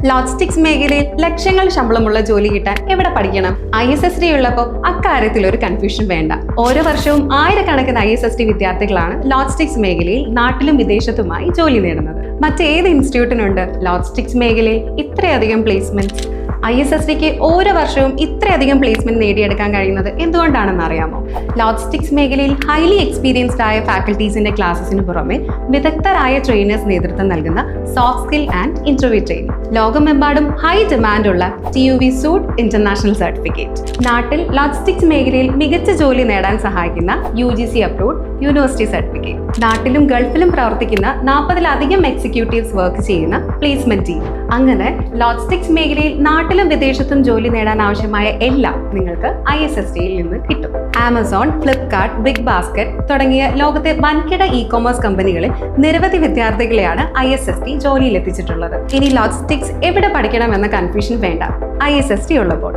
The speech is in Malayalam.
ലോജിസ്റ്റിക്സ് മേഖലയിൽ ലക്ഷങ്ങൾ ശമ്പളമുള്ള ജോലി കിട്ടാൻ എവിടെ പഠിക്കണം? ISSD ഉള്ളപ്പോൾ അക്കാര്യത്തിൽ ഒരു കൺഫ്യൂഷൻ വേണ്ട. ഓരോ വർഷവും ആയിരക്കണക്കിന് ISSD വിദ്യാർത്ഥികളാണ് ലോജിസ്റ്റിക്സ് മേഖലയിൽ നാട്ടിലും വിദേശത്തുമായി ജോലി നേടുന്നത്. മറ്റേത് ഇൻസ്റ്റിറ്റ്യൂട്ടിനുണ്ട് ലോജിസ്റ്റിക്സ് മേഖലയിൽ ഇത്രയധികം പ്ലേസ്മെന്റ്? ISSDക്ക് ഓരോ വർഷവും ഇത്രയധികം പ്ലേസ്മെന്റ് നേടിയെടുക്കാൻ കഴിയുന്നത് എന്തുകൊണ്ടാണെന്ന് അറിയാമോ? ലോജിസ്റ്റിക്സ് മേഖലയിൽ ഹൈലി എക്സ്പീരിയൻസ്ഡ് ആയ ഫാക്കൽറ്റീസിന്റെ ക്ലാസ്സിന് പുറമെ വിദഗ്ധരായ ട്രെയിനേഴ്സ് നേതൃത്വം നൽകുന്ന soft skill and interview training, ലോകമെമ്പാടും ഹൈ ഡിമാൻഡുള്ള TUV SUIT ഇന്റർനാഷണൽ സർട്ടിഫിക്കറ്റ്, നാട്ടിൽ ലോജിസ്റ്റിക്സ് മേഖലയിൽ മികച്ച ജോലി നേടാൻ സഹായിക്കുന്ന UGC അപ്രൂവ്ഡ് യൂണിവേഴ്സിറ്റി സർട്ടിഫിക്കറ്റ്, നാട്ടിലും ഗൾഫിലും പ്രവർത്തിക്കുന്ന 40-ലധികം എക്സിക്യൂട്ടീവ്സ് വർക്ക് ചെയ്യുന്ന പ്ലേസ്മെന്റ് ടീം. അങ്ങനെ ലോജിസ്റ്റിക്സ് മേഖലയിൽ നാട്ടിലും വിദേശത്തും ജോലി നേടാൻ ആവശ്യമായ എല്ലാം നിങ്ങൾക്ക് ISSDയിൽ നിന്ന് കിട്ടും. ആമസോൺ, ഫ്ലിപ്കാർട്ട്, ബിഗ് ബാസ്ക്കറ്റ് തുടങ്ങിയ ലോകത്തെ വൻകിട ഇ-കൊമേഴ്സ് കമ്പനികളിൽ നിരവധി വിദ്യാർത്ഥികളെയാണ് ISSD ജോലിയിൽ എത്തിച്ചിട്ടുള്ളത്. ഇനി ലോജിസ്റ്റിക്സ് എവിടെ പഠിക്കണമെന്ന കൺഫ്യൂഷൻ വേണ്ട, ISSD ഉള്ളപ്പോൾ.